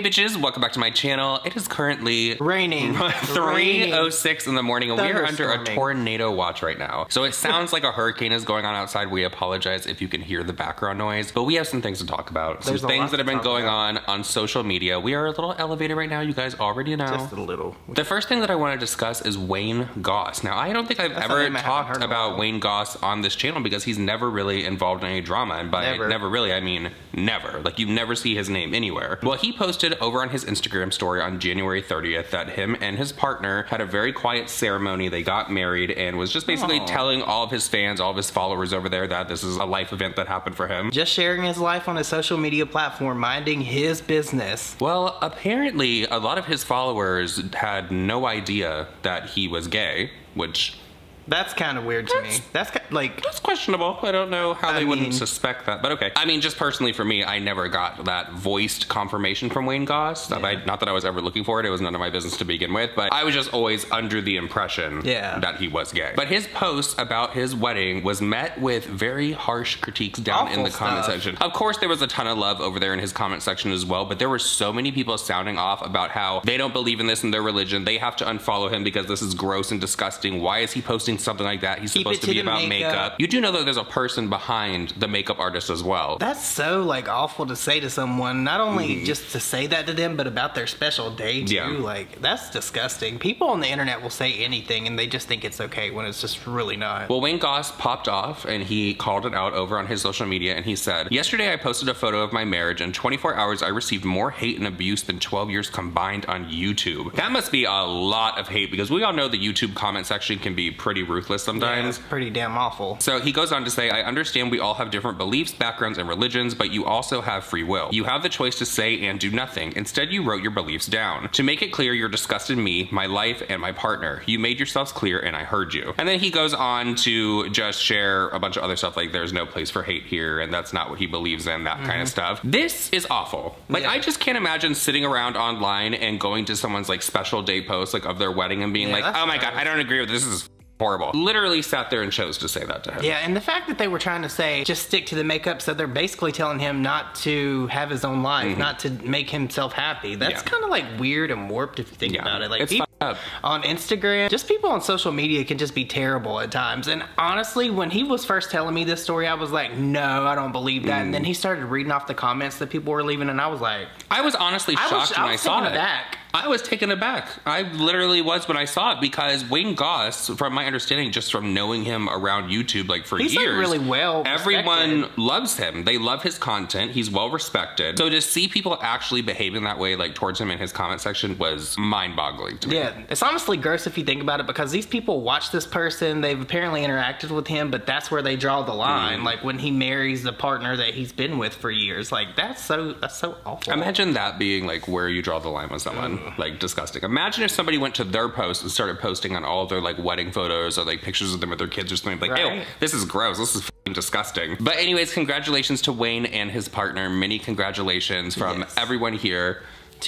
Hey bitches, welcome back to my channel. It is currently raining. 3:06 in the morning and we are under a tornado watch right now. So it sounds like a hurricane is going on outside. We apologize if you can hear the background noise, but we have some things to talk about. Some things that have been going on social media. We are a little elevated right now, you guys already know. Just a little. The first thing that I want to discuss is Wayne Goss. Now, I don't think I've ever talked about Wayne Goss on this channel because he's never really involved in any drama. And by never really, I mean never. Like, you never see his name anywhere. Well, he posted over on his Instagram story on January 30th that him and his partner had a very quiet ceremony. They got married and was just basically telling all of his fans, all of his followers over there that this is a life event that happened for him. Just sharing his life on a social media platform, minding his business. Well, apparently a lot of his followers had no idea that he was gay, which... That's kind of weird to me. That's questionable. I don't know how they wouldn't suspect that, but okay. I mean, just personally for me, I never got that voiced confirmation from Wayne Goss. Not that I was ever looking for it. It was none of my business to begin with, but I was just always under the impression that he was gay. But his post about his wedding was met with very harsh critiques down in the comment section. Of course, there was a ton of love over there in his comment section as well, but there were so many people sounding off about how they don't believe in this in their religion. They have to unfollow him because this is gross and disgusting. Why is he posting something like that? He's supposed to be about makeup. You do know that there's a person behind the makeup artist as well. That's so awful to say to someone, not only just to say that to them, but about their special day too. Like, that's disgusting. People on the internet will say anything and they just think it's okay when it's just really not. Well, Wayne Goss popped off and he called it out over on his social media and he said, "Yesterday I posted a photo of my marriage. In 24 hours I received more hate and abuse than 12 years combined on YouTube." That must be a lot of hate because we all know the YouTube comment section can be pretty ruthless sometimes. Yeah, it's pretty damn awful. So he goes on to say, "I understand we all have different beliefs, backgrounds, and religions, but you also have free will. You have the choice to say and do nothing. Instead, you wrote your beliefs down. To make it clear, you're disgusted me, my life, and my partner. You made yourselves clear and I heard you." And then he goes on to just share a bunch of other stuff like there's no place for hate here and that's not what he believes in, that kind of stuff. This is awful. Like, I just can't imagine sitting around online and going to someone's special day post of their wedding and being like, "Oh my God, I don't agree with this. This is horrible." Literally sat there and chose to say that to him. Yeah, and the fact that they were trying to say, just stick to the makeup, so they're basically telling him not to have his own life, not to make himself happy. That's kind of weird and warped if you think about it. Like, it's people on Instagram, just people on social media can just be terrible at times. And honestly, when he was first telling me this story, I was like, no, I don't believe that. And then he started reading off the comments that people were leaving, and I was like... I was honestly shocked when I saw it. I was taken aback. I literally was when I saw it because Wayne Goss, from my understanding, just from knowing him around YouTube for years, really well everyone loves him. They love his content. He's well respected. So to see people actually behaving that way towards him in his comment section was mind-boggling to me. Yeah, it's honestly gross if you think about it because these people watch this person, they've apparently interacted with him, but that's where they draw the line. Like when he marries the partner that he's been with for years. Like, that's so awful. Imagine that being where you draw the line with someone. Disgusting. Imagine if somebody went to their post and started posting on all of their wedding photos or pictures of them with their kids or something ew, this is gross, this is f***ing disgusting. But anyways, congratulations to Wayne and his partner. Many congratulations from everyone here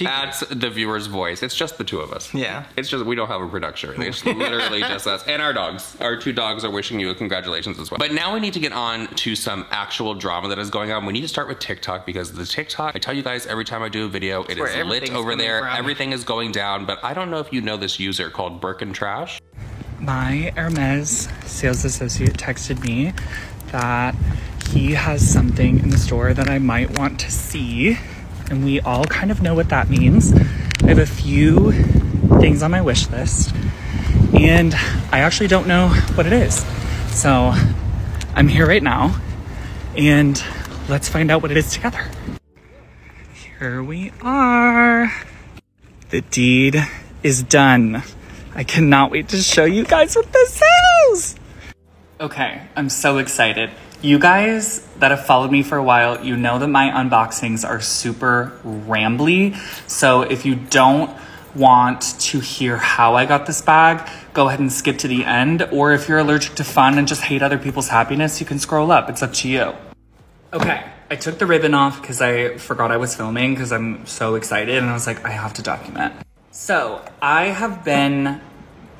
at The Viewer's Voice. It's just the two of us. Yeah. It's just, we don't have a production. It's literally just us. And our dogs. Our two dogs are wishing you a congratulations as well. But now we need to get on to some actual drama that is going on. We need to start with TikTok because the TikTok, I tell you guys every time I do a video, it is lit over there. Everything is going down. But I don't know if you know this user called Birkin Trash. My Hermes sales associate texted me that he has something in the store that I might want to see. And we all kind of know what that means. I have a few things on my wish list and I actually don't know what it is. So I'm here right now and let's find out what it is together. Here we are. The deed is done. I cannot wait to show you guys what this is. Okay, I'm so excited. You guys that have followed me for a while, you know that my unboxings are super rambly. So if you don't want to hear how I got this bag, go ahead and skip to the end. Or if you're allergic to fun and just hate other people's happiness, you can scroll up. It's up to you. Okay, I took the ribbon off because I forgot I was filming because I'm so excited. And I was like, I have to document. So I have been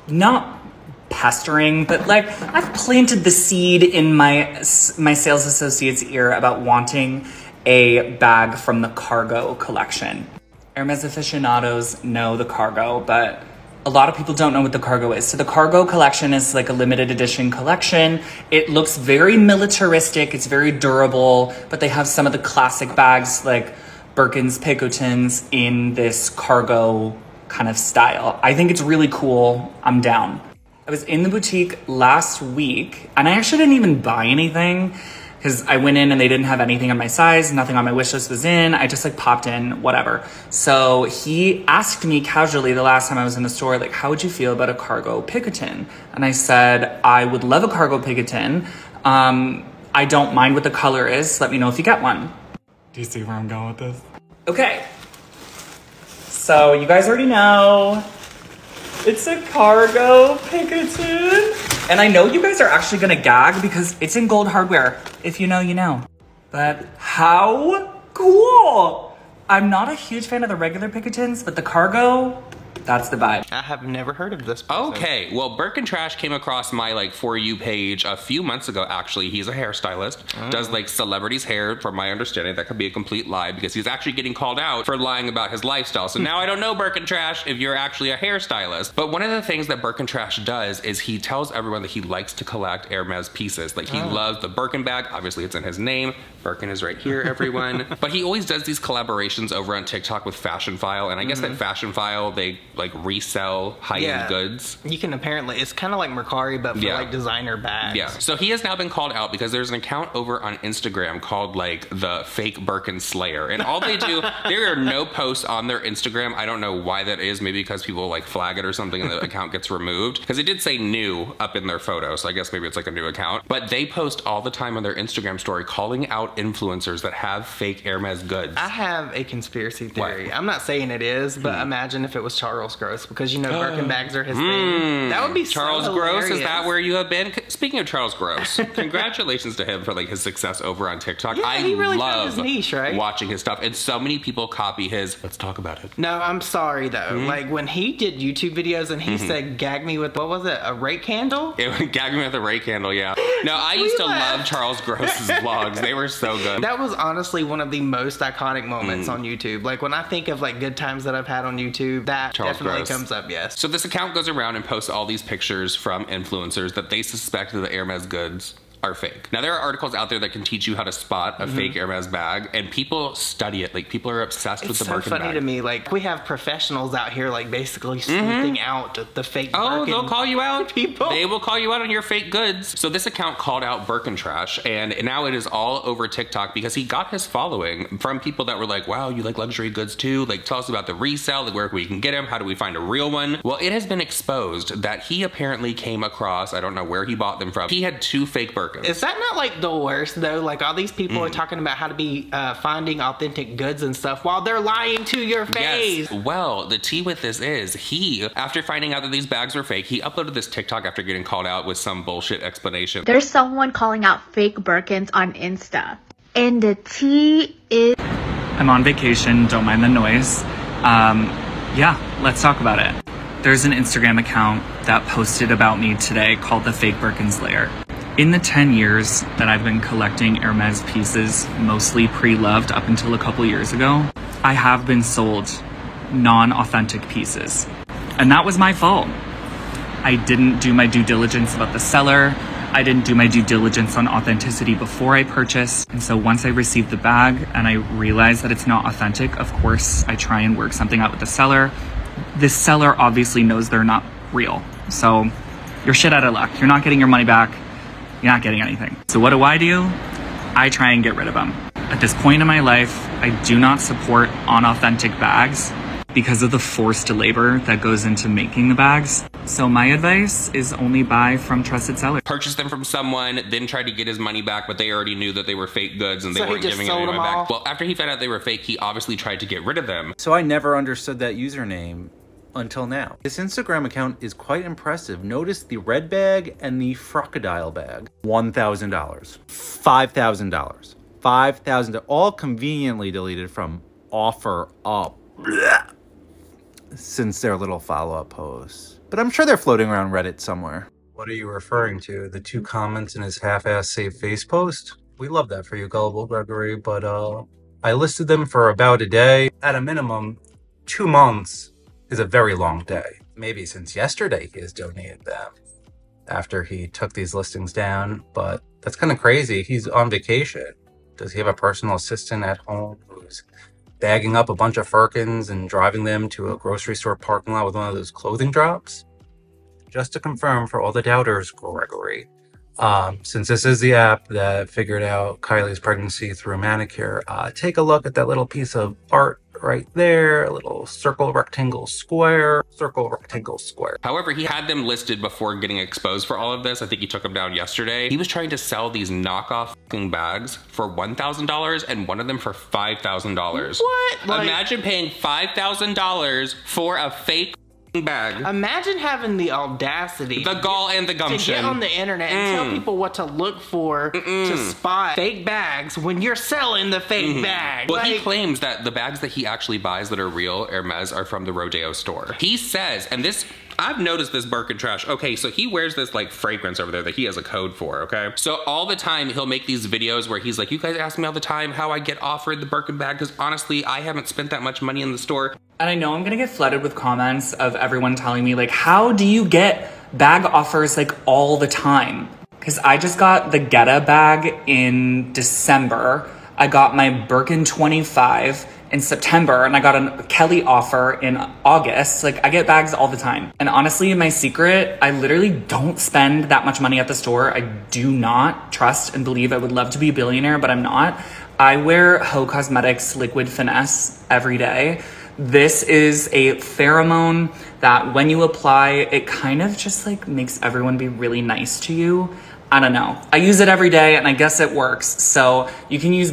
not pestering, but I've planted the seed in my sales associate's ear about wanting a bag from the cargo collection. Hermes aficionados know the cargo, but a lot of people don't know what the cargo is. So the cargo collection is like a limited edition collection. It looks very militaristic, it's very durable, but they have some of the classic bags like Birkins, Picotins in this cargo kind of style. I think it's really cool. I'm down. I was in the boutique last week and I actually didn't even buy anything because I went in and they didn't have anything on my size, nothing on my wish list was in. I just like popped in, whatever. So he asked me casually the last time I was in the store, like, how would you feel about a cargo Picotin? And I said, I would love a cargo Picotin. I don't mind what the color is. Let me know if you get one. Do you see where I'm going with this? Okay. So you guys already know it's a cargo Picotin. And I know you guys are actually gonna gag because it's in gold hardware. If you know, you know. But how cool! I'm not a huge fan of the regular Picotins, but the cargo, that's the vibe. I have never heard of this person. Okay, well, Birkin Trash came across my like For You page a few months ago, actually. He's a hairstylist, does like celebrities' hair, from my understanding. That could be a complete lie because he's actually getting called out for lying about his lifestyle. So now I don't know, Birkin Trash, if you're actually a hairstylist. But one of the things that Birkin Trash does is he tells everyone that he likes to collect Hermes pieces. Like he loves the Birkin bag. Obviously it's in his name. Birkin is right here, everyone. But he always does these collaborations over on TikTok with Fashionphile. And I guess that Fashionphile, they like resell high-end goods. You can apparently, it's kind of like Mercari, but for like designer bags. Yeah. So he has now been called out because there's an account over on Instagram called like the Fake Birkin Slayer. And all they do, there are no posts on their Instagram. I don't know why that is. Maybe because people like flag it or something and the account gets removed. Because it did say new up in their photo. So I guess maybe it's like a new account. But they post all the time on their Instagram story calling out influencers that have fake Hermes goods. I have a conspiracy theory. I'm not saying it is, but imagine if it was Charles Gross, because you know Birkin bags are his thing. That would be Charles so Gross, hilarious. is that where you have been? Speaking of Charles Gross, congratulations to him for like his success over on TikTok. Yeah, he really found love his niche, right? watching his stuff, and so many people copy his. Let's talk about it. No, I'm sorry though. Like when he did YouTube videos and he said, "Gag me with what was it? A rake candle?" It gagged me with a rake candle. Yeah. No, I used to love Charles Gross's vlogs. They were so good. That was honestly one of the most iconic moments on YouTube. Like when I think of like good times that I've had on YouTube, that Charles definitely Gross comes up. Yes. So this account goes around and posts all these pictures from influencers that they suspect that the Hermes goods are fake. Now there are articles out there that can teach you how to spot a fake Hermes bag, and people study it. Like people are obsessed with the Birkin bag. It's so funny to me. Like we have professionals out here, like basically sleuthing out the fake. Oh, Birkin they'll call you out. people. They will call you out on your fake goods. So this account called out Birkin Trash, and now it is all over TikTok because he got his following from people that were like, wow, you like luxury goods too? Like tell us about the resale, like where we can get them, how do we find a real one? Well, it has been exposed that he apparently came across, I don't know where he bought them from, he had 2 fake Birkins. Is that not like the worst though? Like all these people are talking about how to be finding authentic goods and stuff while they're lying to your face. Yes. Well, the tea with this is he, after finding out that these bags were fake, he uploaded this TikTok after getting called out with some bullshit explanation. There's someone calling out fake Birkins on Insta. And the tea is... I'm on vacation, don't mind the noise. Yeah, let's talk about it. There's an Instagram account that posted about me today called the Fake Birkin Slayer. In the 10 years that I've been collecting Hermes pieces, mostly pre-loved up until a couple years ago, I have been sold non-authentic pieces. And that was my fault. I didn't do my due diligence about the seller. I didn't do my due diligence on authenticity before I purchased. And so once I received the bag and I realized that it's not authentic, of course, I try and work something out with the seller. This seller obviously knows they're not real. So you're shit out of luck. You're not getting your money back. You're not getting anything. So what do? I try and get rid of them. At this point in my life, I do not support unauthentic bags because of the forced labor that goes into making the bags. So my advice is only buy from trusted sellers. Purchased them from someone, then tried to get his money back, but they already knew that they were fake goods and they So he weren't just giving sold anyone them back. all? Well, after he found out they were fake, he obviously tried to get rid of them. So I never understood that username until now. This Instagram account is quite impressive. Notice the red bag and the crocodile bag. $1,000, $5,000, $5,000, all conveniently deleted from offer up since their little follow-up posts. But I'm sure they're floating around Reddit somewhere. What are you referring to? The 2 comments in his half-ass save face post? We love that for you, Gullible Gregory, but I listed them for about a day. At a minimum, 2 months is a very long day. Maybe since yesterday he has donated them after he took these listings down, but that's kind of crazy. He's on vacation. Does he have a personal assistant at home who's bagging up a bunch of Firkins and driving them to a grocery store parking lot with one of those clothing drops? Just to confirm for all the doubters, Gregory, since this is the app that figured out Kylie's pregnancy through a manicure, take a look at that little piece of art right there, a little circle, rectangle, square, circle, rectangle, square. However, he had them listed before getting exposed for all of this. I think he took them down yesterday. He was trying to sell these knockoff bags for $1,000 and one of them for $5,000. What? Like, imagine paying $5,000 for a fake bag. Imagine having the audacity, the gall and the gumption to get on the internet and tell people what to look for to spot fake bags when you're selling the fake bag. Well, he claims that the bags that he actually buys that are real Hermes are from the Rodeo store. He says, and this, I've noticed this Birkin trash. Okay, so he wears this like fragrance over there that he has a code for, okay? So all the time he'll make these videos where he's like, you guys ask me all the time how I get offered the Birkin bag, because honestly, I haven't spent that much money in the store. And I know I'm gonna get flooded with comments of everyone telling me like, how do you get bag offers like all the time? Because I just got the Guetta bag in December. I got my Birkin 25 in September, and I got a Kelly offer in August. Like, I get bags all the time. And honestly, my secret, I literally don't spend that much money at the store. I do not trust and believe I would love to be a billionaire, but I'm not. I wear Ho Cosmetics Liquid Finesse every day. This is a pheromone that when you apply, it kind of just like makes everyone be really nice to you. I don't know. I use it every day and I guess it works. So you can use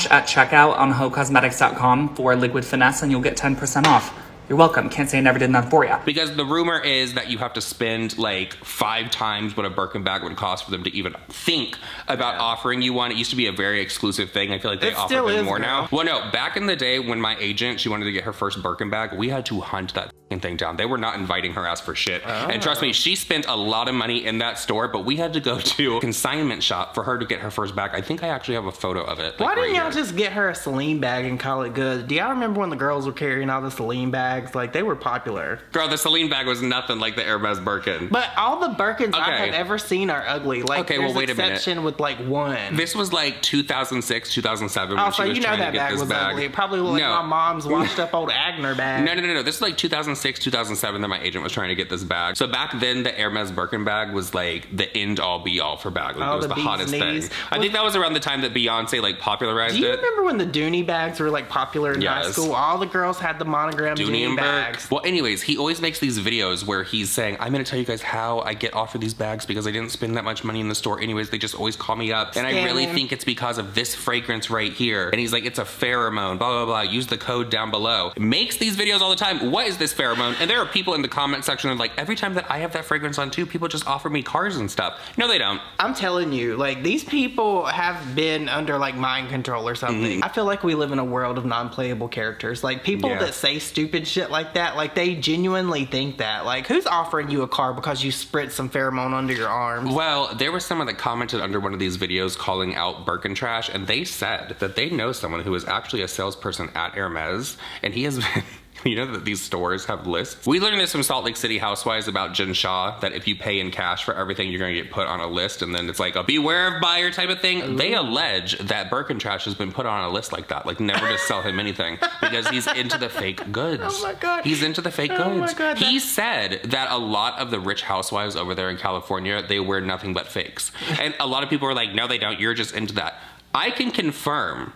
at checkout on hocosmetics.com for Liquid Finesse and you'll get 10% off. You're welcome. Can't say I never did that for you. Because the rumor is that you have to spend like 5 times what a Birkin bag would cost for them to even think about offering you one. It used to be a very exclusive thing. I feel like they offer them more now. Well, no, back in the day when my agent, she wanted to get her first Birkin bag, we had to hunt that thing down. They were not inviting her ass for shit. And trust me, she spent a lot of money in that store, but we had to go to a consignment shop for her to get her first bag. I think I actually have a photo of it. Why didn't y'all just get her a Celine bag and call it good? Do y'all remember when the girls were carrying all the Celine bags? Like, they were popular. Girl, the Celine bag was nothing like the Hermes Birkin. But all the Birkins I have ever seen are ugly. Like, okay, well, wait a minute. Exception with like one. This was like 2006, 2007 when also, she was you know trying that to get bag this was bag. ugly. It probably looked like my mom's washed up old Agner bag. No. This is like 2006, 2007 that my agent was trying to get this bag. So back then, the Hermes Birkin bag was like the end-all be-all for bags. Like, it was the hottest thing. I think that was around the time that Beyonce like popularized it. Do you remember when the Dooney bags were like popular in high school? All the girls had the monogram Dooney bags. Well, anyways, he always makes these videos where he's saying, I'm gonna tell you guys how I get offered these bags because I didn't spend that much money in the store. Anyways, they just always call me up. And I really think it's because of this fragrance right here. And he's like, it's a pheromone, blah, blah, blah. Use the code down below. Makes these videos all the time. What is this pheromone? And there are people in the comment section that are like, every time that I have that fragrance on too, people just offer me cars and stuff. No, they don't. I'm telling you, like, these people have been under like mind control or something. I feel like we live in a world of non-playable characters. Like, people that say stupid shit like that, like, they genuinely think that. Like, who's offering you a car because you spritz some pheromone under your arms? Well, there was someone that commented under one of these videos calling out Birkin trash, and they said that they know someone who is actually a salesperson at Hermes, and he has been... You know that these stores have lists? We learned this from Salt Lake City Housewives about Jen Shah, that if you pay in cash for everything, you're gonna get put on a list, and then it's like a beware of buyer type of thing. Ooh. They allege that Birkin trash has been put on a list like that, like never to sell him anything, because he's into the fake goods. Oh my God. He's into the fake goods. Oh my God. He said that a lot of the rich housewives over there in California, they wear nothing but fakes. And a lot of people are like, no, they don't, you're just into that. I can confirm,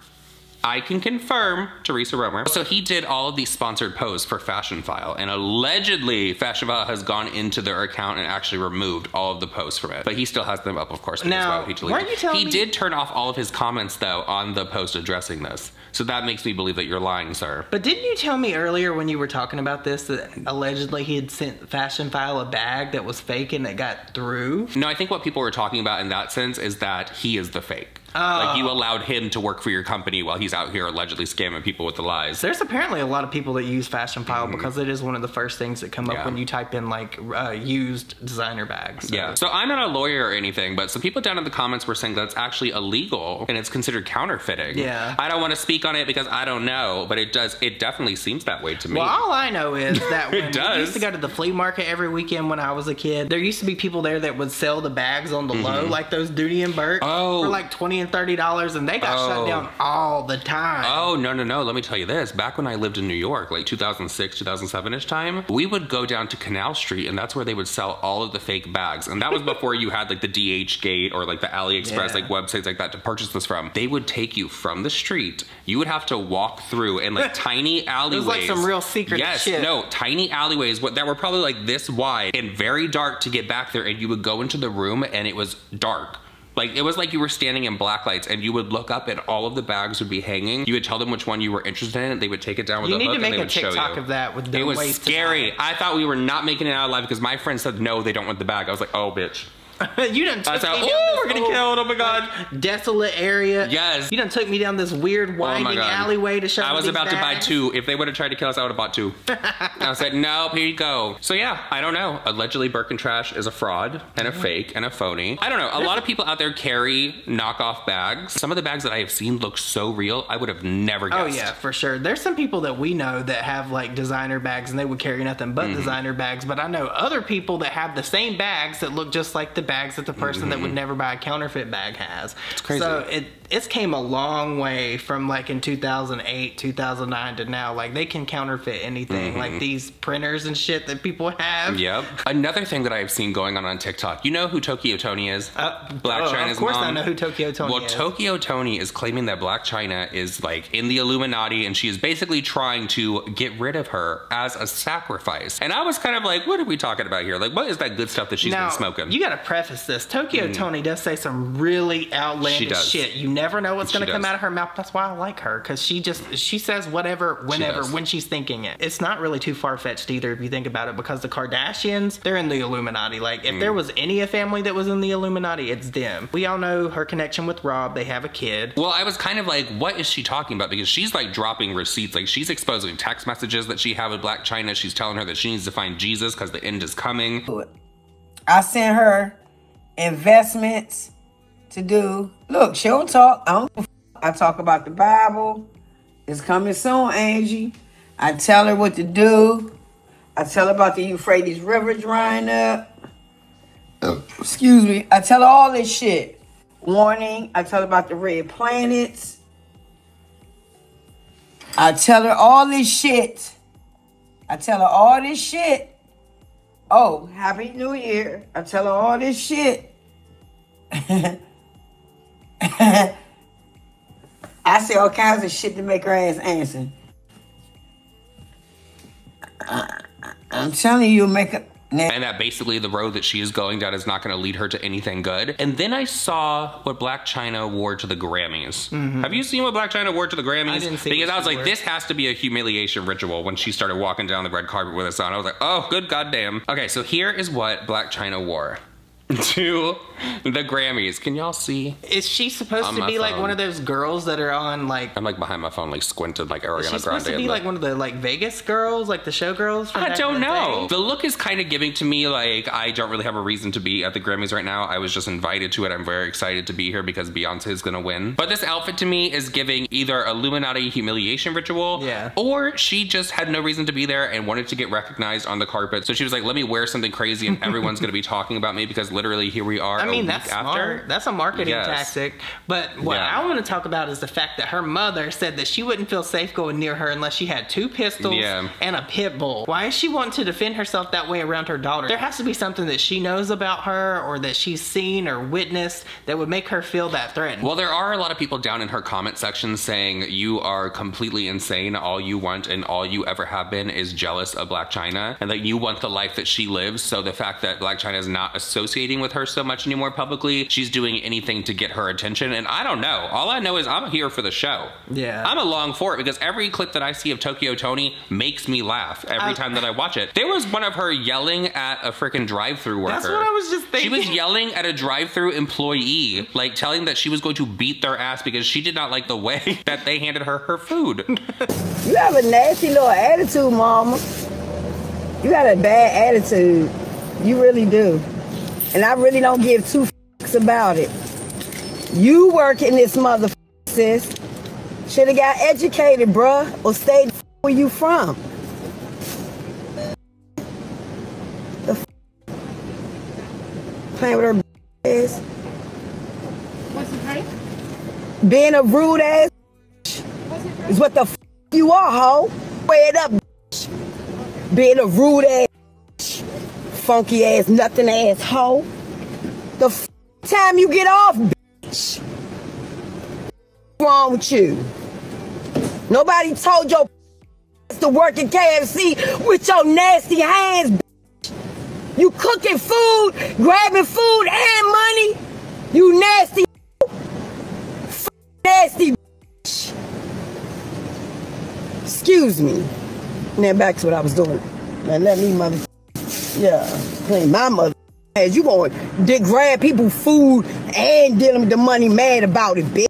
Teresa Romer. So he did all of these sponsored posts for Fashion File, and allegedly Fashion File has gone into their account and actually removed all of the posts from it. But he still has them up, of course. Now, weren't you telling me? He did turn off all of his comments, though, on the post addressing this. So that makes me believe that you're lying, sir. But didn't you tell me earlier when you were talking about this that allegedly he had sent Fashion File a bag that was fake and it got through? No, I think what people were talking about in that sense is that he is the fake. Like you allowed him to work for your company while he's out here allegedly scamming people with the lies. There's apparently a lot of people that use Fashionphile because it is one of the first things that come up when you type in like used designer bags. So. Yeah. So I'm not a lawyer or anything, but some people down in the comments were saying that it's actually illegal and it's considered counterfeiting. Yeah. I don't want to speak on it because I don't know, but it definitely seems that way to me. Well, all I know is that when does. we used to go to the flea market every weekend when I was a kid, there used to be people there that would sell the bags on the low, like those Dooney and Burke, for like $20 and $30, and they got shut down all the time. Oh, no. Let me tell you this. Back when I lived in New York, like 2006, 2007-ish time, we would go down to Canal Street, and that's where they would sell all of the fake bags. And that was before you had like the DH Gate or like the AliExpress, like websites like that to purchase this from. They would take you from the street. You would have to walk through in like tiny alleyways. It was like some real secret shit. No, tiny alleyways that were probably like this wide and very dark to get back there. And you would go into the room and it was dark. Like, it was like you were standing in black lights and you would look up and all of the bags would be hanging. You would tell them which one you were interested in. They would take it down with a hook and they would show you. You need to make a TikTok of that with the It was waist scary. I thought we were not making it out alive because my friend said, no, they don't want the bag. I was like, oh, bitch. You done took I said, me down oh, this we're getting killed. Oh, my God. Desolate area. Yes. You done took me down this weird winding alleyway to show me I was these about to buy bags. 2. If they would have tried to kill us, I would have bought 2. I said, nope, here you go. So yeah, I don't know. Allegedly, Birkin Trash is a fraud and a fake and a phony. I don't know. A lot of people out there carry knockoff bags. Some of the bags that I have seen look so real, I would have never guessed. Oh yeah, for sure. There's some people that we know that have like designer bags and they would carry nothing but designer bags. But I know other people that have the same bags that look just like the bags that the person that would never buy a counterfeit bag has. It's crazy. So it's came a long way from like in 2008, 2009 to now. Like they can counterfeit anything. Like these printers and shit that people have. Yep. Another thing that I've seen going on TikTok, you know who Tokyo Tony is? Black China's Of course mom. I know who Tokyo Tony is. Well, Tokyo Tony is claiming that Blac Chyna is like in the Illuminati and she is basically trying to get rid of her as a sacrifice. And I was kind of like, what are we talking about here? Like, what is that good stuff that she's been smoking? You gotta preface this. Tokyo Tony does say some really outlandish shit. You never know what's gonna come out of her mouth. That's why I like her, because she says whatever, whenever, when she's thinking it. It's not really too far-fetched either if you think about it, because the Kardashians, they're in the Illuminati. Like, if there was any family that was in the Illuminati, it's them. We all know her connection with Rob. They have a kid. Well, I was kind of like, what is she talking about? Because she's like dropping receipts. Like, she's exposing text messages that she had with Blac Chyna. She's telling her that she needs to find Jesus because the end is coming. I sent her investments to do. Look, she don't talk. I talk about the Bible. It's coming soon, Angie. I tell her what to do. I tell her about the Euphrates River drying up. Excuse me. I tell her all this shit. Warning. I tell her about the red planets. I tell her all this shit. Oh, Happy New Year. I tell her all this shit. I say all kinds of shit to make her ass answer. I'm telling you, make a... And that basically the road that she is going down is not going to lead her to anything good. And then I saw what Blac Chyna wore to the Grammys. Have you seen what Blac Chyna wore to the Grammys? I didn't see. Because I was like, this has to be a humiliation ritual when she started walking down the red carpet with us on. I was like, oh, good goddamn. Okay, so here is what Blac Chyna wore to the Grammys. Can y'all see? Is she supposed to be like one of those girls that are on like... I'm like behind my phone, like squinted like Ariana Grande. Is she supposed to be like one of the like Vegas girls, like the showgirls? I don't know. The look is kind of giving to me like I don't really have a reason to be at the Grammys right now. I was just invited to it. I'm very excited to be here because Beyonce is gonna win. But this outfit to me is giving either Illuminati humiliation ritual, or she just had no reason to be there and wanted to get recognized on the carpet. So she was like, let me wear something crazy and everyone's gonna be talking about me because literally here we are. I mean, that's smart. That's a marketing tactic. But what I want to talk about is the fact that her mother said that she wouldn't feel safe going near her unless she had 2 pistols and a pit bull. Why is she wanting to defend herself that way around her daughter? There has to be something that she knows about her or that she's seen or witnessed that would make her feel that threatened. Well, there are a lot of people down in her comment section saying you are completely insane. All you want and all you ever have been is jealous of Blac Chyna and that you want the life that she lives. So the fact that Blac Chyna is not associated associating with her so much anymore publicly. She's doing anything to get her attention, and I don't know. All I know is I'm here for the show. Yeah. I'm along for it because every clip that I see of Tokyo Tony makes me laugh every time that I watch it. There was one of her yelling at a freaking drive-thru worker. That's what I was just thinking. She was yelling at a drive-thru employee, like telling that she was going to beat their ass because she did not like the way that they handed her her food. You have a nasty little attitude, mama. You got a bad attitude. You really do. And I really don't give two fucks about it. You work in this motherfucker, sis. Should have got educated, bruh, or stayed where you from. The f playing with her ass. What's the price? Being a rude ass is what the f you are, hoe. Weigh it up, bitch. Being a rude ass, funky ass, nothing ass hoe. The f time you get off, bitch. What's wrong with you? Nobody told your to work at KFC with your nasty hands, bitch. You cooking food, grabbing food and money. You nasty, nasty bitch. Excuse me. Now back to what I was doing. Now let me clean my mother. You going to grab people food and dealing with the money mad about it, bitch.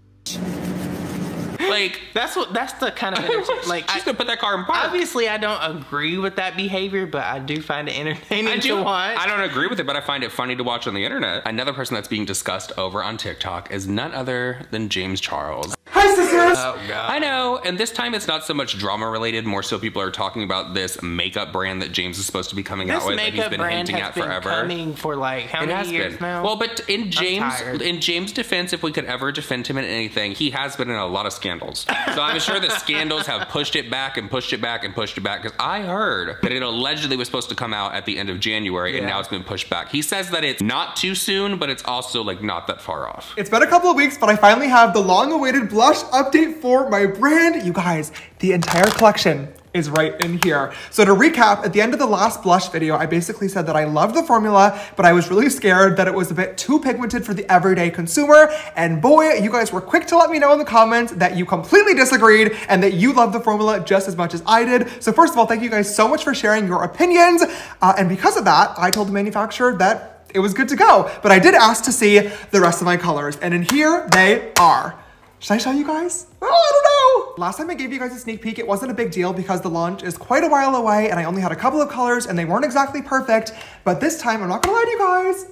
Like, that's the kind of energy. Like, she's gonna put that car in park. Obviously, I don't agree with that behavior, but I do find it entertaining to watch. I don't agree with it, but I find it funny to watch on the internet. Another person that's being discussed over on TikTok is none other than James Charles. Hi, sisters! Oh, God. I know, and this time it's not so much drama related, more so people are talking about this makeup brand that James is supposed to be coming out with that he's been hinting at forever. Coming for like how many years now? Well, but in James' defense, if we could ever defend him in anything, he has been in a lot of scandals. So I'm sure the scandals have pushed it back and pushed it back and pushed it back, because I heard that it allegedly was supposed to come out at the end of January, and now it's been pushed back. He says that it's not too soon, but it's also like not that far off. It's been a couple of weeks, but I finally have the long-awaited blush update for my brand. You guys, the entire collection is right in here. So to recap, at the end of the last blush video, I basically said that I loved the formula, but I was really scared that it was a bit too pigmented for the everyday consumer. And boy, you guys were quick to let me know in the comments that you completely disagreed and that you loved the formula just as much as I did. So first of all, thank you guys so much for sharing your opinions. And because of that, I told the manufacturer that it was good to go. But I did ask to see the rest of my colors, and in here they are. Should I show you guys? Oh, I don't know. Last time I gave you guys a sneak peek, it wasn't a big deal because the launch is quite a while away and I only had a couple of colors and they weren't exactly perfect. But this time, I'm not gonna lie to you guys,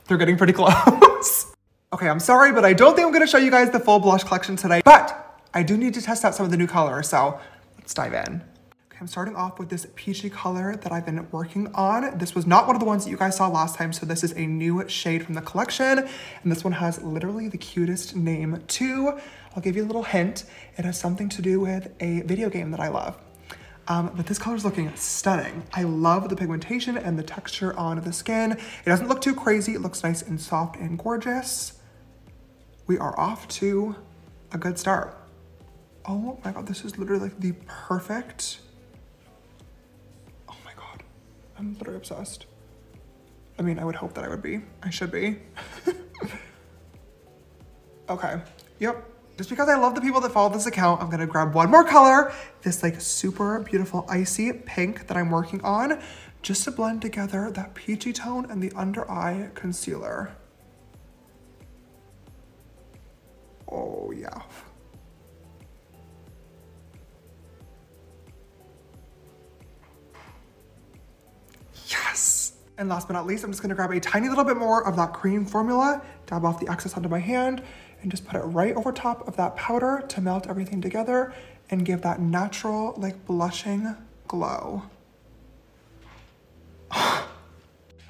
they're getting pretty close. Okay, I'm sorry, but I don't think I'm gonna show you guys the full blush collection today, but I do need to test out some of the new colors, so let's dive in. I'm starting off with this peachy color that I've been working on. This was not one of the ones that you guys saw last time, so this is a new shade from the collection. And this one has literally the cutest name too. I'll give you a little hint. It has something to do with a video game that I love. But this color is looking stunning. I love the pigmentation and the texture on the skin. It doesn't look too crazy. It looks nice and soft and gorgeous. We are off to a good start. Oh my God, this is literally like the perfect, I'm literally obsessed. I mean, I would hope that I would be. I should be. Okay, yep. Just because I love the people that follow this account, I'm gonna grab one more color, this like super beautiful icy pink that I'm working on, just to blend together that peachy tone and the under eye concealer. Oh yeah. Yes! And last but not least, I'm just gonna grab a tiny little bit more of that cream formula, dab off the excess onto my hand, and just put it right over top of that powder to melt everything together and give that natural, like, blushing glow.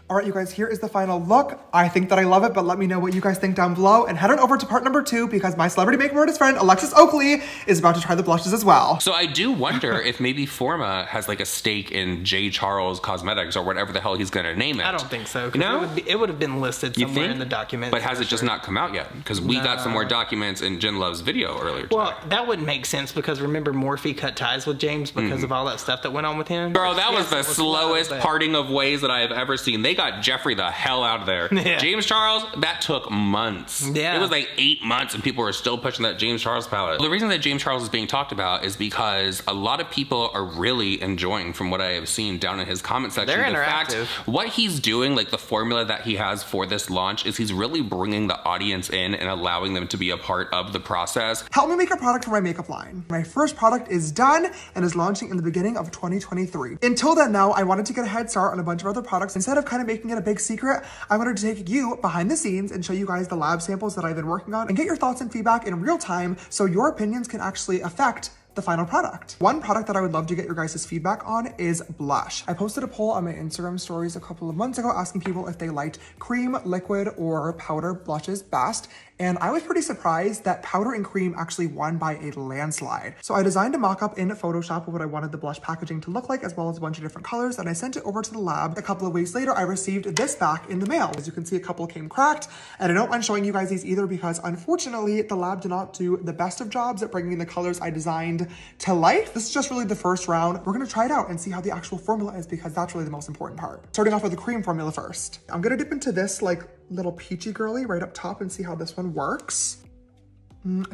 All right, you guys, here is the final look. I think that I love it, but let me know what you guys think down below, and head on over to part number 2 because my celebrity makeup artist friend, Alexis Oakley, is about to try the blushes as well. So I do wonder if maybe Forma has like a stake in J. Charles Cosmetics or whatever the hell he's gonna name it. I don't think so. No? It would have been listed somewhere in the documents. But has it just not come out yet? Because we got some more documents in Jen Love's video earlier today. Well, that wouldn't make sense because remember Morphe cut ties with James because of all that stuff that went on with him? Girl, that was the slowest parting of ways that I have ever seen. They got Jeffree the hell out of there. Yeah. James Charles, that took months. Yeah. It was like 8 months and people were still pushing that James Charles palette. The reason that James Charles is being talked about is because a lot of people are really enjoying, from what I have seen down in his comment section, They're the fact interactive. what he's doing, like the formula that he has for this launch, is he's really bringing the audience in and allowing them to be a part of the process. Help me make a product for my makeup line. My first product is done and is launching in the beginning of 2023. Until then though, I wanted to get a head start on a bunch of other products. Instead of kind of making it a big secret, I wanted to take you behind the scenes and show you guys the lab samples that I've been working on and get your thoughts and feedback in real time so your opinions can actually affect the final product. One product that I would love to get your guys' feedback on is blush. I posted a poll on my Instagram stories a couple of months ago asking people if they liked cream, liquid, or powder blushes best. And I was pretty surprised that powder and cream actually won by a landslide. So I designed a mock-up in Photoshop of what I wanted the blush packaging to look like, as well as a bunch of different colors, and I sent it over to the lab. A couple of weeks later, I received this back in the mail. As you can see, a couple came cracked, and I don't mind showing you guys these either because unfortunately, the lab did not do the best of jobs at bringing the colors I designed to life. This is just really the first round. We're gonna try it out and see how the actual formula is because that's really the most important part. Starting off with the cream formula first. I'm gonna dip into this like little peachy girly right up top and see how this one works.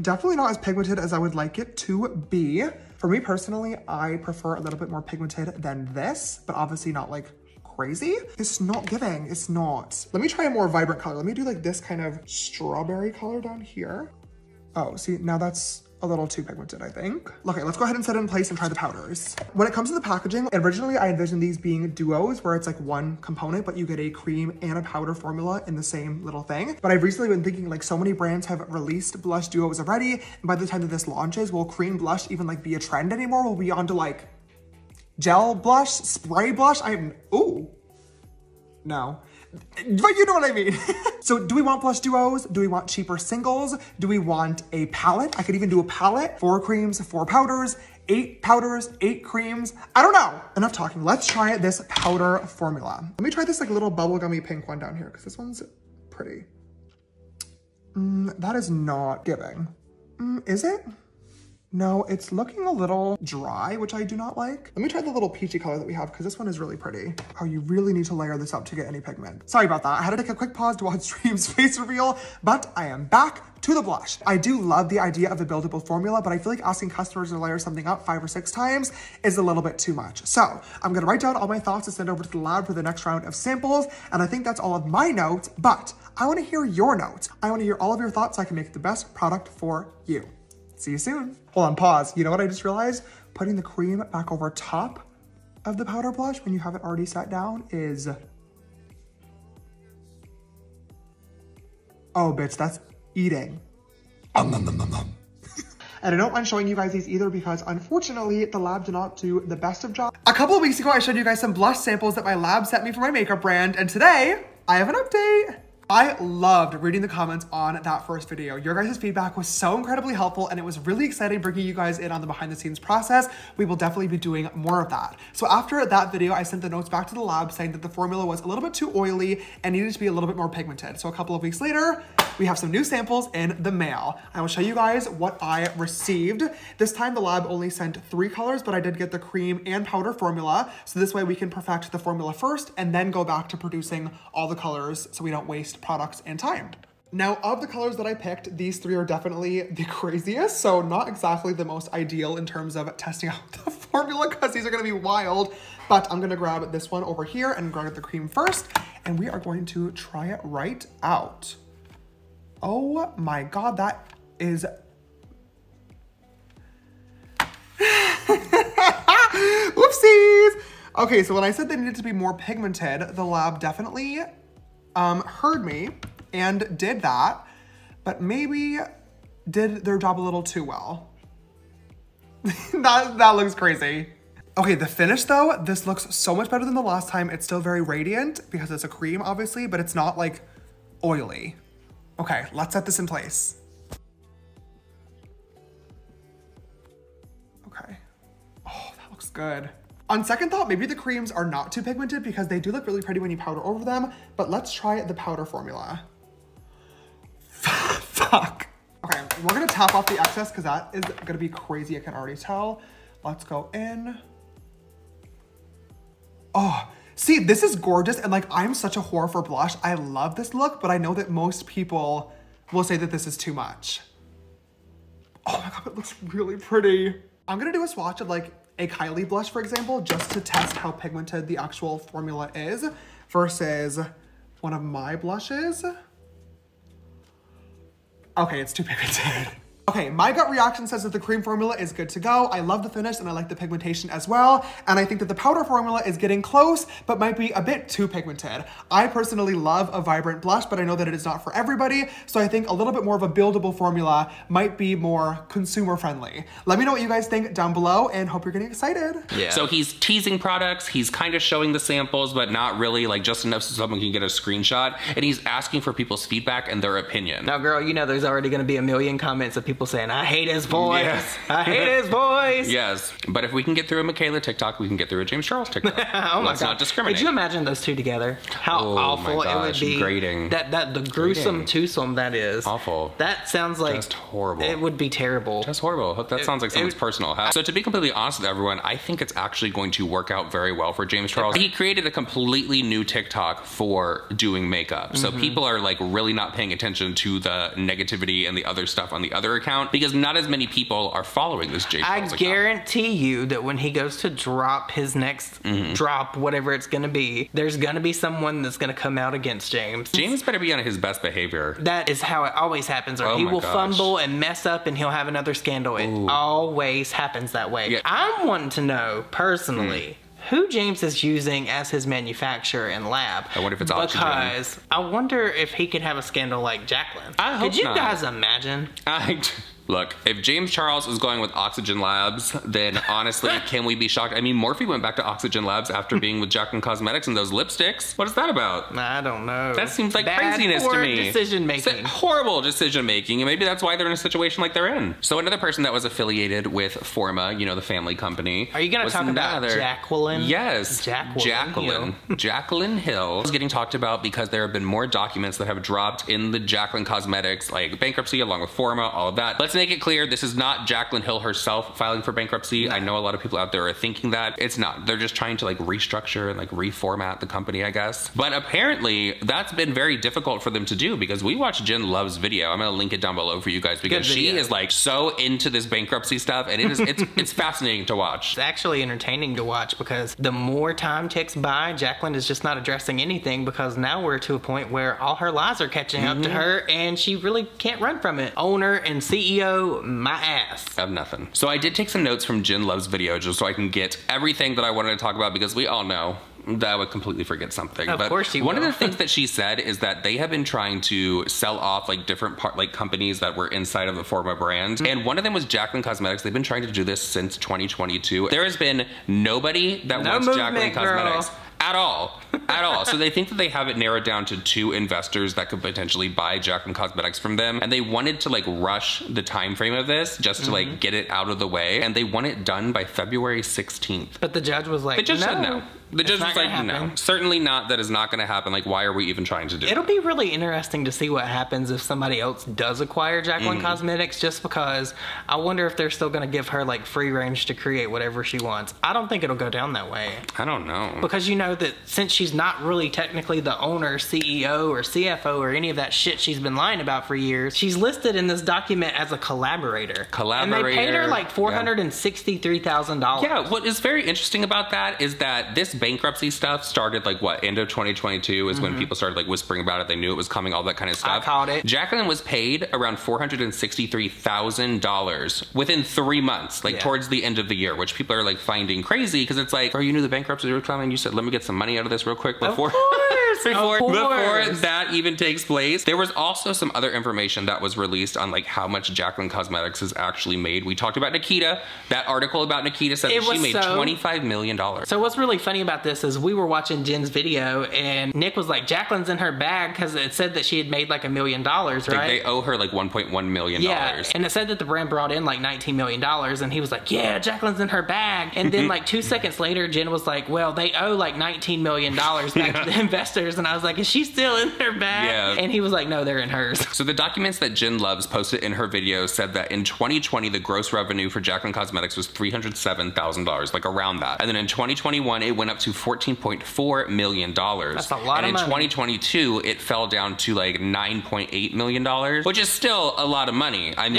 Definitely not as pigmented as I would like it to be. For me personally, I prefer a little bit more pigmented than this, but obviously not like crazy. It's not giving, it's not. Let me try a more vibrant color. Let me do like this kind of strawberry color down here. Oh, see, now that's a little too pigmented, I think. Okay, let's go ahead and set it in place and try the powders. When it comes to the packaging, originally I envisioned these being duos where it's like one component, but you get a cream and a powder formula in the same little thing. But I've recently been thinking like so many brands have released blush duos already. And by the time that this launches, will cream blush even like be a trend anymore? Will we on to like gel blush, spray blush? Ooh, no. But you know what I mean. So do we want blush duos? Do we want cheaper singles? Do we want a palette? I could even do a palette, 4 creams, 4 powders, 8 powders, 8 creams. I don't know. Enough talking. Let's try this powder formula. Let me try this like little bubblegummy pink one down here because this one's pretty. That is not giving. Is it? No, it's looking a little dry, which I do not like. Let me try the little peachy color that we have because this one is really pretty. Oh, you really need to layer this up to get any pigment. Sorry about that. I had to take a quick pause to watch Dream's face reveal, but I am back to the blush. I do love the idea of a buildable formula, but I feel like asking customers to layer something up 5 or 6 times is a little bit too much. So I'm gonna write down all my thoughts to send over to the lab for the next round of samples. And I think that's all of my notes, but I wanna hear your notes. I wanna hear all of your thoughts so I can make the best product for you. See you soon. Hold on, pause. You know what I just realized? Putting the cream back over top of the powder blush when you have it already sat down is... Oh, bitch, that's eating. And I don't mind showing you guys these either because unfortunately the lab did not do the best of jobs. A couple of weeks ago, I showed you guys some blush samples that my lab sent me for my makeup brand. And today I have an update. I loved reading the comments on that first video. Your guys' feedback was so incredibly helpful and it was really exciting bringing you guys in on the behind the scenes process. We will definitely be doing more of that. So after that video, I sent the notes back to the lab saying that the formula was a little bit too oily and needed to be a little bit more pigmented. So a couple of weeks later, we have some new samples in the mail. I will show you guys what I received. This time the lab only sent 3 colors, but I did get the cream and powder formula. So this way we can perfect the formula first and then go back to producing all the colors so we don't waste products and time. Now, of the colors that I picked, these 3 are definitely the craziest, so not exactly the most ideal in terms of testing out the formula because these are gonna be wild, but I'm gonna grab this one over here and grab the cream first, and we are going to try it right out. Oh my God, that is... Whoopsies! Okay, so when I said they needed to be more pigmented, the lab definitely heard me and did that, but maybe did their job a little too well. that looks crazy. Okay, the finish though, this looks so much better than the last time. It's still very radiant because it's a cream obviously, but it's not like oily. Okay, let's set this in place. Okay. Oh, that looks good. On second thought, maybe the creams are not too pigmented because they do look really pretty when you powder over them, but let's try the powder formula. Fuck. Okay, we're gonna tap off the excess because that is gonna be crazy, I can already tell. Let's go in. Oh, See, this is gorgeous, and like, I'm such a whore for blush. I love this look, but I know that most people will say that this is too much. Oh my God, it looks really pretty. I'm gonna do a swatch of like a Kylie blush, for example, just to test how pigmented the actual formula is versus one of my blushes. Okay, it's too pigmented. Okay, my gut reaction says that the cream formula is good to go. I love the finish and I like the pigmentation as well. And I think that the powder formula is getting close, but might be a bit too pigmented. I personally love a vibrant blush, but I know that it is not for everybody. So I think a little bit more of a buildable formula might be more consumer friendly. Let me know what you guys think down below and hope you're getting excited. Yeah. So he's teasing products, he's kind of showing the samples, but not really, like just enough so someone can get a screenshot. And he's asking for people's feedback and their opinion. Now, girl, you know there's already gonna be a million comments of people saying, I hate his voice. Yes. I hate his voice. Yes. But if we can get through a Michaela TikTok, we can get through a James Charles TikTok. Oh my Let's God. not discriminate. Could you imagine those two together? How awful it would be. Grating. The gruesome twosome that is. Awful. That sounds like just horrible. It would be terrible. Just horrible. That sounds like someone's personal hell. So to be completely honest with everyone, I think it's actually going to work out very well for James Charles. He created a completely new TikTok for doing makeup. So people are like really not paying attention to the negativity and the other stuff on the other account because not as many people are following this James Charles account. I guarantee you that when he goes to drop his next drop, whatever it's gonna be, there's gonna be someone that's gonna come out against James. James better be on his best behavior. That is how it always happens, or he will fumble and mess up and he'll have another scandal. It always happens that way. Yeah. I'm wanting to know, personally, who James is using as his manufacturer and lab. I wonder if it's Oxygen. Because I wonder if he could have a scandal like Jacqueline. I hope Could you not. guys imagine? Look, if James Charles is going with Oxygen Labs, then honestly, can we be shocked? I mean, Morphe went back to Oxygen Labs after being with Jacqueline Cosmetics and those lipsticks. What is that about? I don't know. That seems like craziness to me. Decision making. Horrible decision making, and maybe that's why they're in a situation like they're in. So another person that was affiliated with Forma, you know, the family company. Are you going to talk about Jacqueline? Yes. Jacqueline Hill is getting talked about because there have been more documents that have dropped in the Jacqueline Cosmetics, like bankruptcy along with Forma, all of that. Let's make it clear, this is not Jacqueline Hill herself filing for bankruptcy. No. I know a lot of people out there are thinking that. It's not. They're just trying to like restructure and like reformat the company, I guess. But apparently that's been very difficult for them to do because we watched Jen Love's video. I'm gonna link it down below for you guys because she is like so into this bankruptcy stuff and it's fascinating to watch. It's actually entertaining to watch because the more time ticks by, Jacqueline is just not addressing anything because now we're to a point where all her lies are catching up to her and she really can't run from it. Owner and CEO, my ass. I have nothing. So I did take some notes from Jen Love's video just so I can get everything that I wanted to talk about because we all know that I would completely forget something. Of course she will. One of the things that she said is that they have been trying to sell off like different companies that were inside of the Forma brand. And one of them was Jacqueline Cosmetics. They've been trying to do this since 2022. There has been nobody that wants Jacqueline Cosmetics. At all. So they think that they have it narrowed down to 2 investors that could potentially buy Jacqueline Cosmetics from them. And they wanted to like rush the time frame of this just to like get it out of the way. And they want it done by February 16th. But the judge was like, the judge said no. The judge was like, happen. no, certainly not. That is not going to happen. Like, why are we even trying to do it? It'll be really interesting to see what happens if somebody else does acquire Jacqueline Cosmetics, just because I wonder if they're still going to give her like free range to create whatever she wants. I don't think it'll go down that way. I don't know. Because you know that since she's not really technically the owner, CEO, or CFO, or any of that shit she's been lying about for years, she's listed in this document as a collaborator. And they paid her like $463,000. Yeah, what is very interesting about that is that this bankruptcy stuff started like what, end of 2022 is when people started like whispering about it. They knew it was coming, all that kind of stuff. I caught it. Jacqueline was paid around $463,000 within 3 months, like towards the end of the year, which people are like finding crazy because it's like, oh, you knew the bankruptcy was coming. You said, let me get some money out of this real quick before that even takes place. There was also some other information that was released on like how much Jacqueline Cosmetics has actually made. We talked about Nikita. That article about Nikita said that she made $25 million. So what's really funny about this is we were watching Jen's video and Nick was like, Jacqueline's in her bag because it said that she had made like $1 million, right? They owe her like $1.1 million. Yeah, and it said that the brand brought in like $19 million and he was like, yeah, Jacqueline's in her bag. And then like 2 seconds later, Jen was like, well, they owe like $19 million back to the investors. hers, and I was like, is she still in her bag? Yeah. And he was like, no, they're in hers. So the documents that Jen Loves posted in her video said that in 2020, the gross revenue for Jaclyn Cosmetics was $307,000, like around that. And then in 2021, it went up to $14.4 million. That's a lot of money. money. In 2022, it fell down to like $9.8 million, which is still a lot of money. I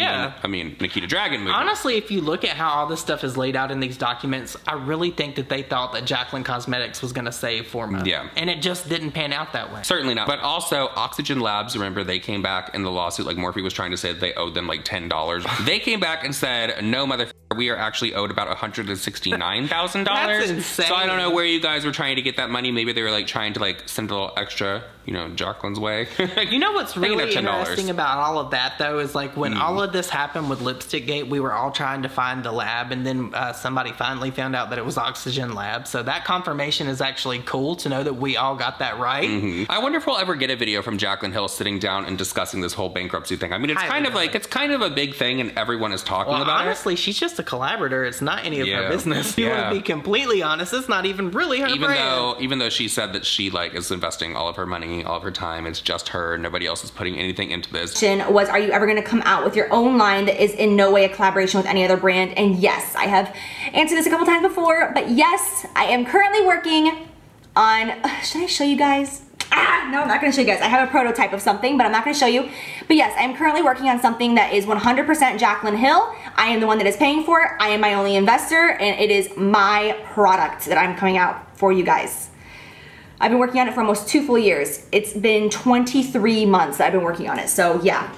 mean, Nikita Dragun movie. Honestly, if you look at how all this stuff is laid out in these documents, I really think that they thought that Jaclyn Cosmetics was going to save Forma. Yeah. And it just didn't pan out that way. Certainly not. But also, Oxygen Labs, remember, they came back in the lawsuit, like Morphe was trying to say that they owed them like $10. They came back and said, no, motherfucker, we are actually owed about $169,000. That's insane. So I don't know where you guys were trying to get that money. Maybe they were like trying to like send a little extra, you know, Jaclyn's way. You know what's really $10. interesting about all of that, though, is like when all of this happened with Lipstick Gate, we were all trying to find the lab, and then somebody finally found out that it was Oxygen Lab. So that confirmation is actually cool to know that we all got that right. I wonder if we'll ever get a video from Jaclyn Hill sitting down and discussing this whole bankruptcy thing. I mean, it's kind of a big thing, and everyone is talking about it. Honestly, she's just a collaborator. It's not any of her business. If you want to be completely honest, it's not even really her brand. Even though she said that she like is investing all of her money, all of her time, it's just her. Nobody else is putting anything into this. Was, are you ever going to come out with your own line that is in no way a collaboration with any other brand? And yes, I have answered this a couple times before, but yes, I am currently working on, should I show you guys? No, I'm not going to show you guys. I have a prototype of something, but I'm not going to show you. But yes, I'm currently working on something that is 100% Jaclyn Hill. I am the one that is paying for it. I am my only investor, and it is my product that I'm coming out for you guys. I've been working on it for almost 2 full years. It's been 23 months that I've been working on it. So yeah,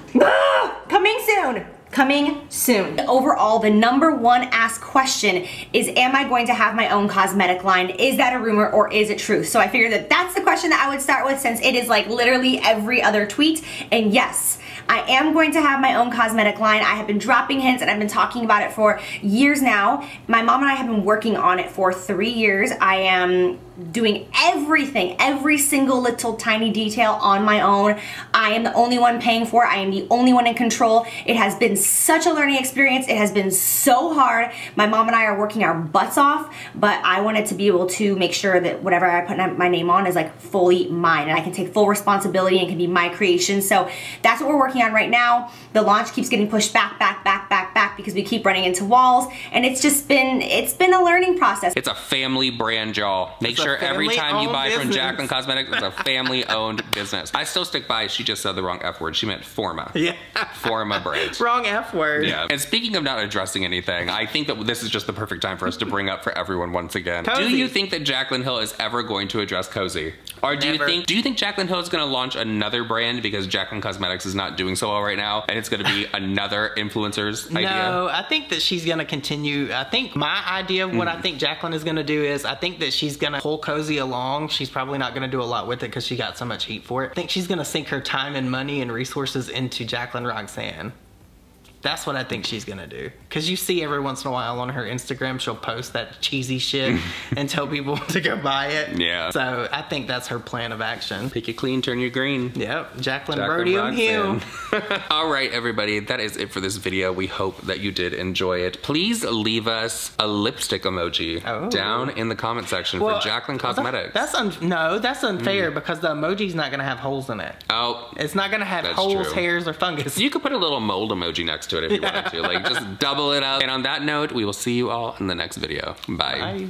coming soon. Coming soon. Overall, the #1 asked question is, am I going to have my own cosmetic line? Is that a rumor or is it true? So I figured that that's the question that I would start with, since it is like literally every other tweet. And yes, I am going to have my own cosmetic line. I have been dropping hints and I've been talking about it for years now. My mom and I have been working on it for 3 years. I am doing everything, every single little tiny detail on my own. I am the only one paying for it. I am the only one in control. It has been such a learning experience. It has been so hard. My mom and I are working our butts off, but I wanted to be able to make sure that whatever I put my name on is like fully mine, and I can take full responsibility and can be my creation. So that's what we're working on right now. The launch keeps getting pushed back because we keep running into walls, and it's been a learning process. It's a family brand, y'all. Make sure every time you buy from Jaclyn Cosmetics, it's a family-owned business. I still stick by, she just said the wrong F word. She meant Forma. Yeah. Forma brand. Wrong F word. Yeah. And speaking of not addressing anything, I think that this is just the perfect time for us to bring up for everyone once again. Cozy. Do you think that Jaclyn Hill is ever going to address Cozy? Or do you think Jaclyn Hill is going to launch another brand because Jaclyn Cosmetics is not doing so well right now, and it's going to be another influencer's idea? No, I think that she's going to continue. I think my idea of what I think Jaclyn is going to do is, I think that she's going to pull Cozy along. She's probably not going to do a lot with it because she got so much heat for it. I think she's going to sink her time and money and resources into Jaclyn Roxanne. That's what I think she's gonna do. Cause you see every once in a while on her Instagram, she'll post that cheesy shit and tell people to go buy it. Yeah. So I think that's her plan of action. Pick you clean, turn you green. Yep, Jaclyn Rhodium Hill. All right, everybody, that is it for this video. We hope that you did enjoy it. Please leave us a lipstick emoji down in the comment section for Jaclyn Cosmetics. That's unfair because the emoji's not gonna have holes in it. Oh. It's not gonna have holes, hairs, or fungus. You could put a little mold emoji next to it if you wanted to. Like, just double it up. And on that note, we will see you all in the next video. Bye.